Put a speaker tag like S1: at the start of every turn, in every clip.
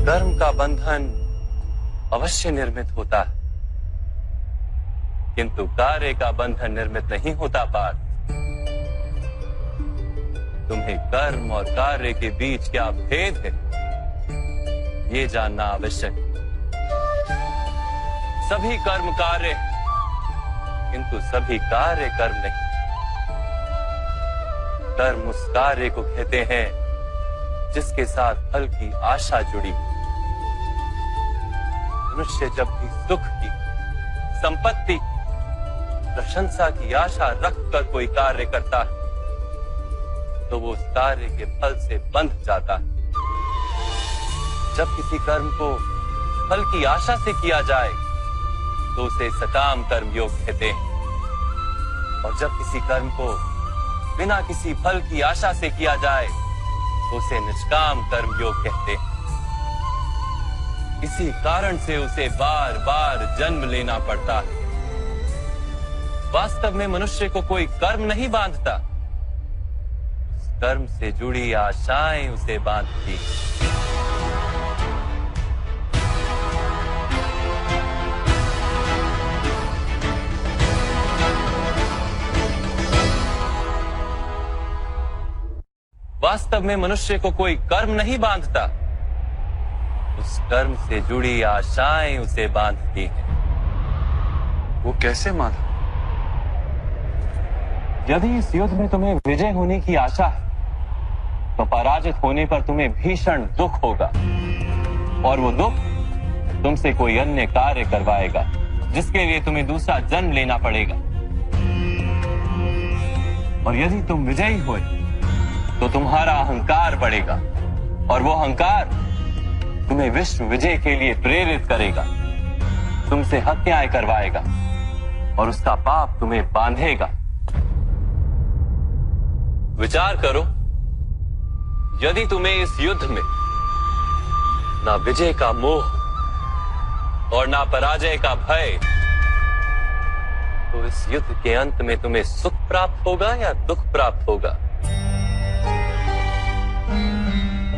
S1: कर्म का बंधन अवश्य निर्मित होता है, किंतु कार्य का बंधन निर्मित नहीं होता पार्थ। तुम्हें कर्म और कार्य के बीच क्या भेद है, ये जानना आवश्यक है। सभी कर्म कार्य, किंतु सभी कार्य कर्म नहीं। कर्म उस कार्य को कहते हैं जिसके साथ फल की आशा जुड़ी। मनुष्य जब भी सुख की, संपत्ति, प्रशंसा की आशा रखकर कोई कार्य करता है तो वो उस कार्य के फल से बंध जाता है। जब किसी कर्म को फल की आशा से किया जाए तो उसे सकाम कर्म योग कहते हैं, और जब किसी कर्म को बिना किसी फल की आशा से किया जाए तो उसे निष्काम कर्म योग कहते हैं। इसी कारण से उसे बार बार जन्म लेना पड़ता है। वास्तव में मनुष्य को कोई कर्म नहीं बांधता, उस कर्म से जुड़ी आशाएं उसे बांधती। वास्तव में मनुष्य को कोई कर्म नहीं बांधता, उस कर्म से जुड़ी आशाएं उसे बांधती हैं।
S2: वो कैसे माधव?
S1: यदि इस युद्ध में तुम्हें विजय होने की आशा है तो पराजित होने पर तुम्हें भीषण दुख होगा, और वो दुख तुमसे कोई अन्य कार्य करवाएगा जिसके लिए तुम्हें दूसरा जन्म लेना पड़ेगा। और यदि तुम विजयी हुए तो तुम्हारा अहंकार बढ़ेगा, और वो अहंकार तुम्हें विश्व विजय के लिए प्रेरित करेगा, तुमसे हत्याएं करवाएगा और उसका पाप तुम्हें बांधेगा। विचार करो, यदि तुम्हें इस युद्ध में ना विजय का मोह और ना पराजय का भय, तो इस युद्ध के अंत में तुम्हें सुख प्राप्त होगा या दुख प्राप्त होगा?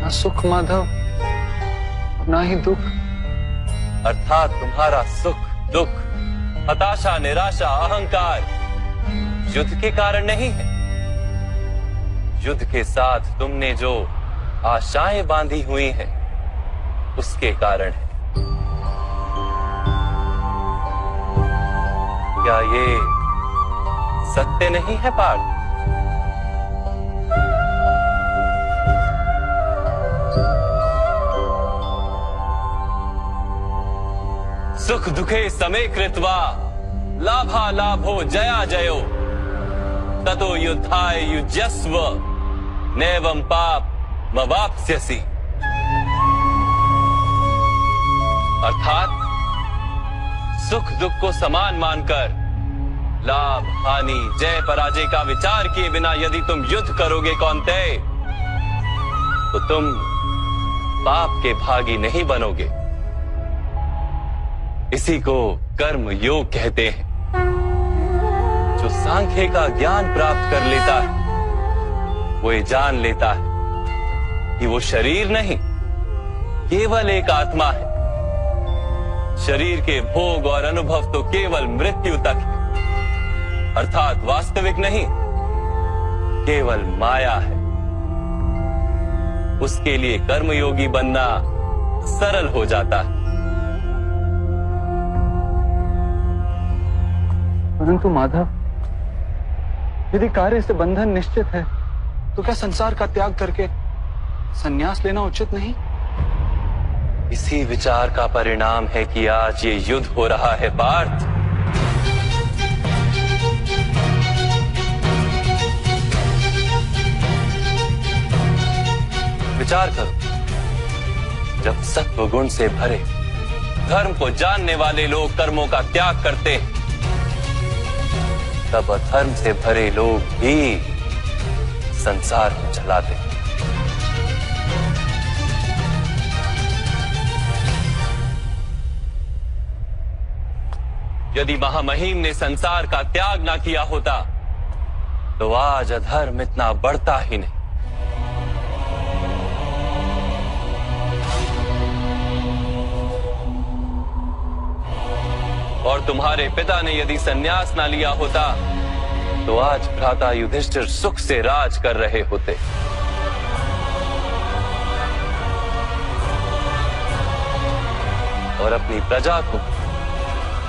S2: ना सुख माधव, ना ही दुख।
S1: अर्थात तुम्हारा सुख, दुख, हताशा, निराशा, अहंकार युद्ध के कारण नहीं है। युद्ध के साथ तुमने जो आशाएं बांधी हुई हैं, उसके कारण है। क्या ये सत्य नहीं है पार्थ? सुख दुखे समे कृत्वा लाभा लाभो जया जयो ततो युद्धाय युज्यस्व नैवं पाप मवाप्स्यसि। अर्थात सुख दुख को समान मानकर लाभ हानि जय पराजय का विचार किए बिना यदि तुम युद्ध करोगे कौन्तेय, तो तुम पाप के भागी नहीं बनोगे। इसी को कर्म योग कहते हैं। जो सांख्य का ज्ञान प्राप्त कर लेता है वो ये जान लेता है कि वो शरीर नहीं, केवल एक आत्मा है। शरीर के भोग और अनुभव तो केवल मृत्यु तक है, अर्थात वास्तविक नहीं, केवल माया है। उसके लिए कर्मयोगी बनना सरल हो जाता है।
S2: परंतु माधव, यदि कार्य से बंधन निश्चित है तो क्या संसार का त्याग करके संन्यास लेना उचित नहीं?
S1: इसी विचार का परिणाम है कि आज ये युद्ध हो रहा है पार्थ। विचार करो, जब सत्व गुण से भरे धर्म को जानने वाले लोग कर्मों का त्याग करते हैं, तब अधर्म से भरे लोग भी संसार को चलाते हैं। यदि महामहिम ने संसार का त्याग ना किया होता तो आज अधर्म इतना बढ़ता ही नहीं। और तुम्हारे पिता ने यदि संन्यास ना लिया होता तो आज भ्राता युधिष्ठिर सुख से राज कर रहे होते। और अपनी प्रजा को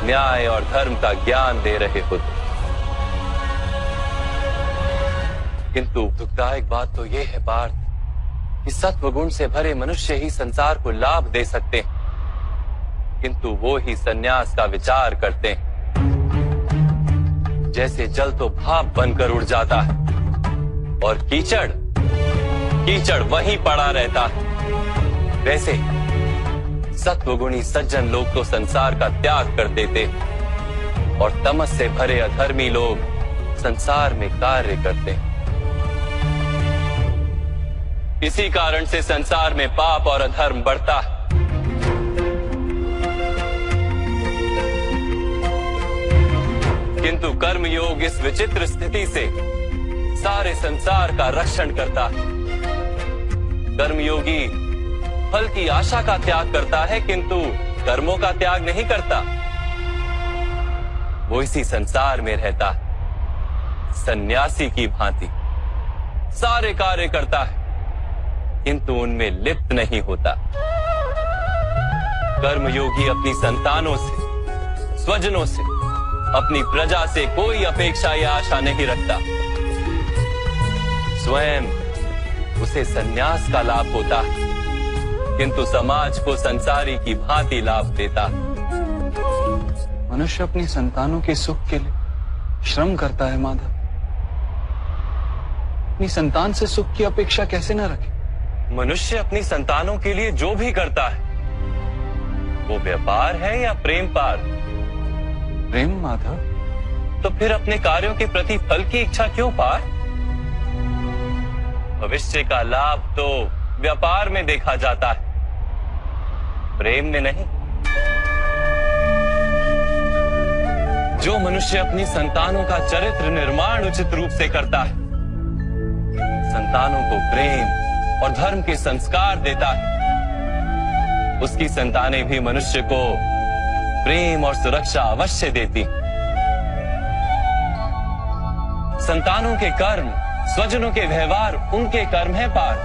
S1: न्याय और धर्म का ज्ञान दे रहे होते। किंतु दुखदायक बात तो यह है पार्थ कि सत्वगुण से भरे मनुष्य ही संसार को लाभ दे सकते हैं, किंतु वो ही संन्यास का विचार करते हैं। जैसे जल तो भाप बनकर उड़ जाता है और कीचड़ वहीं पड़ा रहता है, वैसे सत्वगुणी सज्जन लोग तो संसार का त्याग कर देते और तमस से भरे अधर्मी लोग संसार में कार्य करते हैं। इसी कारण से संसार में पाप और अधर्म बढ़ता है। किंतु कर्मयोग इस विचित्र स्थिति से सारे संसार का रक्षण करता है। कर्मयोगी फल की आशा का त्याग करता है, किंतु कर्मों का त्याग नहीं करता। वो इसी संसार में रहता है सन्यासी की भांति, सारे कार्य करता है किंतु उनमें लिप्त नहीं होता। कर्मयोगी अपनी संतानों से, स्वजनों से, अपनी प्रजा से कोई अपेक्षा या आशा नहीं रखता। स्वयं उसे संन्यास का लाभ होता है, किंतु समाज को संसारी की भांति लाभ देता।
S2: मनुष्य अपनी संतानों के सुख के लिए श्रम करता है माधव। अपनी संतान से सुख की अपेक्षा कैसे न रखे?
S1: मनुष्य अपनी संतानों के लिए जो भी करता है वो व्यापार है या प्रेम पार?
S2: प्रेम माधव।
S1: तो फिर अपने कार्यों के प्रति फल की इच्छा क्यों पार? भविष्य का लाभ तो व्यापार में देखा जाता है, प्रेम में नहीं। जो मनुष्य अपनी संतानों का चरित्र निर्माण उचित रूप से करता है, संतानों को प्रेम और धर्म के संस्कार देता है, उसकी संतानें भी मनुष्य को प्रेम और सुरक्षा अवश्य देती। संतानों के कर्म, स्वजनों के व्यवहार उनके कर्म है पार,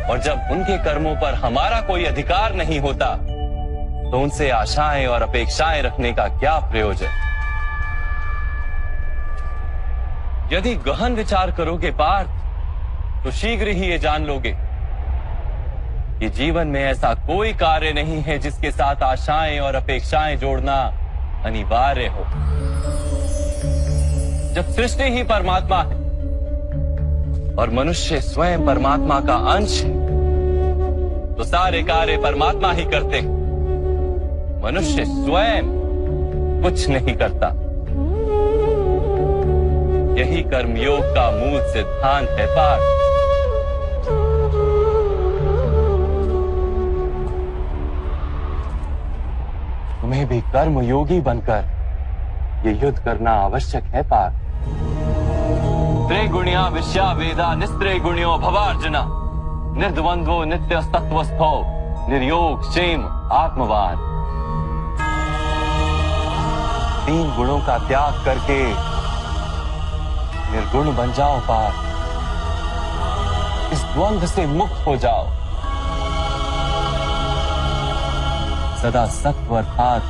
S1: और जब उनके कर्मों पर हमारा कोई अधिकार नहीं होता तो उनसे आशाएं और अपेक्षाएं रखने का क्या प्रयोजन? यदि गहन विचार करोगे पार्थ तो शीघ्र ही ये जान लोगे कि जीवन में ऐसा कोई कार्य नहीं है जिसके साथ आशाएं और अपेक्षाएं जोड़ना अनिवार्य हो। जब सृष्टि ही परमात्मा है और मनुष्य स्वयं परमात्मा का अंश है तो सारे कार्य परमात्मा ही करते हैं, मनुष्य स्वयं कुछ नहीं करता। यही कर्मयोग का मूल सिद्धांत है पार्थ। तुम्हें भी कर्मयोगी बनकर ये युद्ध करना आवश्यक है पार्थ। त्रिगुणिया विश्या वेदा निस्त्रे गुणियो भवार्जुना निर्द्वंद्वो नित्य तत्वस्थो निर्योग क्षेम आत्मवान। 3 गुणों का त्याग करके निर्गुण बन जाओ पार्थ। इस द्वंद्व से मुक्त हो जाओ। सदा सत्व अर्थात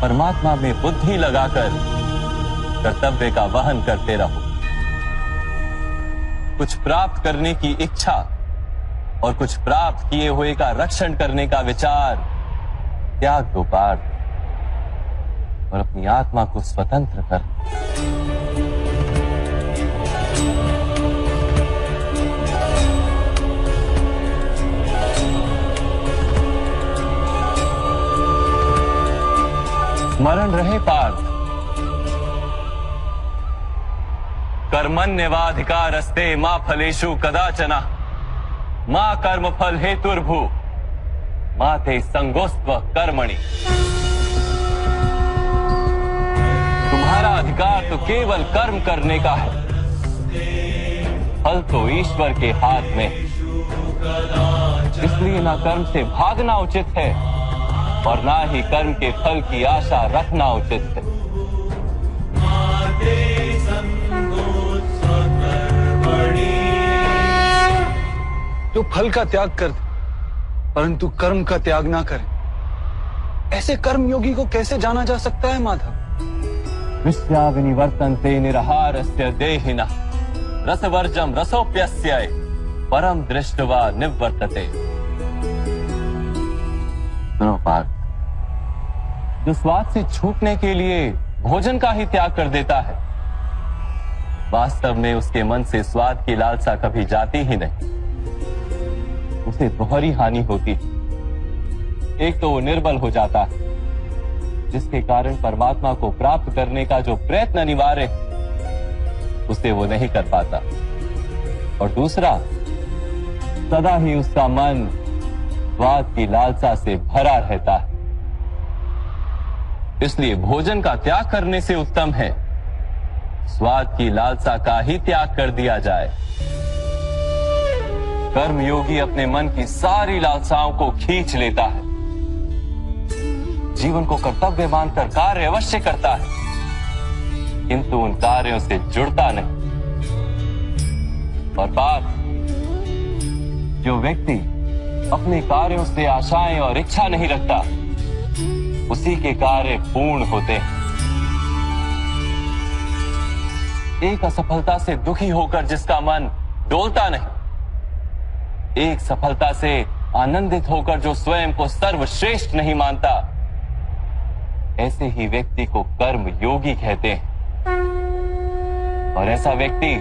S1: परमात्मा में बुद्धि लगाकर कर्तव्य का वहन करते रहो। कुछ प्राप्त करने की इच्छा और कुछ प्राप्त किए हुए का रक्षण करने का विचार त्याग दो पार्थ और अपनी आत्मा को स्वतंत्र कर। स्मरण रहे पार्थ, कर्मण्यवाधिकारस्ते मा फलेषु कदाचन मा कर्म फल हेतुर्भु मा ते संगोस्त्व कर्मणि। तुम्हारा अधिकार तो केवल कर्म करने का है, फल तो ईश्वर के हाथ में, इसलिए ना कर्म से भागना उचित है और ना ही कर्म के फल की आशा रखना उचित है।
S2: जो फल का त्याग कर दे परंतु कर्म का त्याग ना करे, ऐसे कर्म योगी को कैसे जाना जा सकता है माधव?
S1: विश्या विनिवर्तन्ते निरहारस्य देहिनः रसवर्जम रसोप्यस्य परम दृष्ट्वा निवर्तते। सुनो पार्थ, जो स्वाद से छूटने के लिए भोजन का ही त्याग कर देता है, वास्तव में उसके मन से स्वाद की लालसा कभी जाती ही नहीं। उसे दोहरी हानि होती है। एक तो वो निर्बल हो जाता है, जिसके कारण परमात्मा को प्राप्त करने का जो प्रयत्न अनिवार्य है उसे वो नहीं कर पाता, और दूसरा सदा ही उसका मन स्वाद की लालसा से भरा रहता है। इसलिए भोजन का त्याग करने से उत्तम है स्वाद की लालसा का ही त्याग कर दिया जाए। कर्म योगी अपने मन की सारी लालसाओं को खींच लेता है, जीवन को कर्तव्य मानकर कार्य अवश्य करता है, किंतु उन कार्यों से जुड़ता नहीं। और बात, जो व्यक्ति अपने कार्यों से आशाएं और इच्छा नहीं रखता, उसी के कार्य पूर्ण होते हैं। एक असफलता से दुखी होकर जिसका मन डोलता नहीं, एक सफलता से आनंदित होकर जो स्वयं को सर्वश्रेष्ठ नहीं मानता, ऐसे ही व्यक्ति को कर्म योगी कहते हैं। और ऐसा व्यक्ति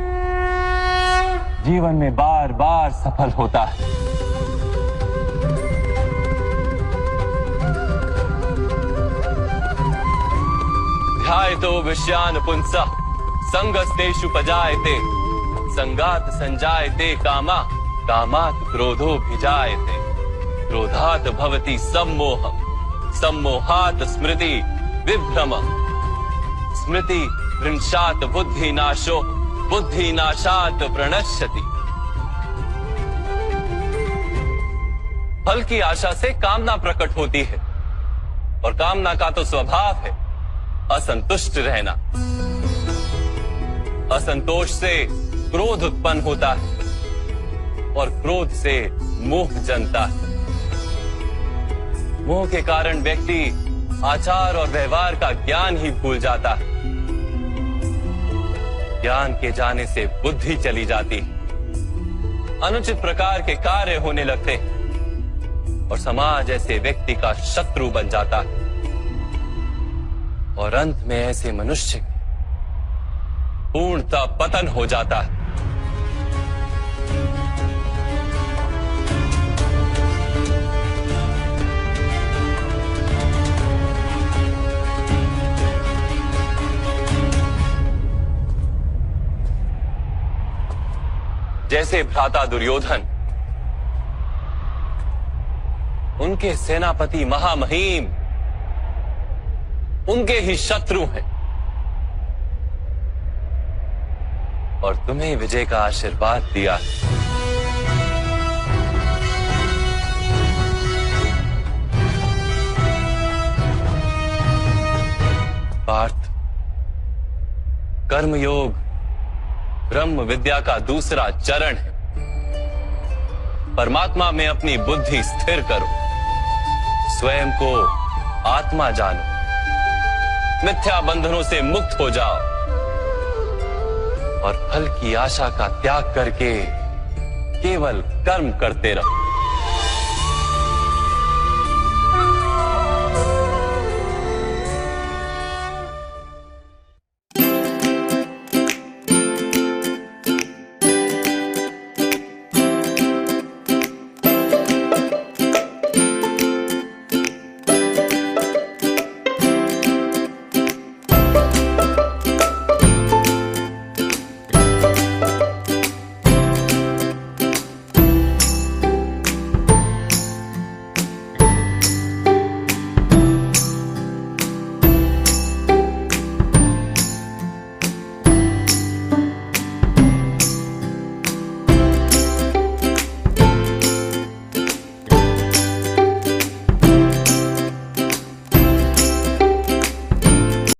S1: जीवन में बार बार सफल होता है। ध्यायतो विषयान पुंसः संगस्तेषु पजायते संगात संजायते कामा कामात् क्रोधो भिजायते क्रोधात् भवति सम्मोहः सम्मोहात् स्मृति विभ्रमः स्मृति भ्रंशात् बुद्धिनाशो बुद्धिनाशात् प्रणश्यति। फल की आशा से कामना प्रकट होती है, और कामना का तो स्वभाव है असंतुष्ट रहना। असंतोष से क्रोध उत्पन्न होता है, और क्रोध से मोह जन्मता है। मोह के कारण व्यक्ति आचार और व्यवहार का ज्ञान ही भूल जाता है। ज्ञान के जाने से बुद्धि चली जाती है, अनुचित प्रकार के कार्य होने लगते हैं, और समाज ऐसे व्यक्ति का शत्रु बन जाता है। और अंत में ऐसे मनुष्य पूर्णतः पतन हो जाता है। जैसे भ्राता दुर्योधन, उनके सेनापति महामहिम उनके ही शत्रु हैं, और तुम्हें विजय का आशीर्वाद दिया। पार्थ, कर्मयोग ब्रह्म विद्या का दूसरा चरण है। परमात्मा में अपनी बुद्धि स्थिर करो, स्वयं को आत्मा जानो, मिथ्या बंधनों से मुक्त हो जाओ, और फल की आशा का त्याग करके केवल कर्म करते रहो।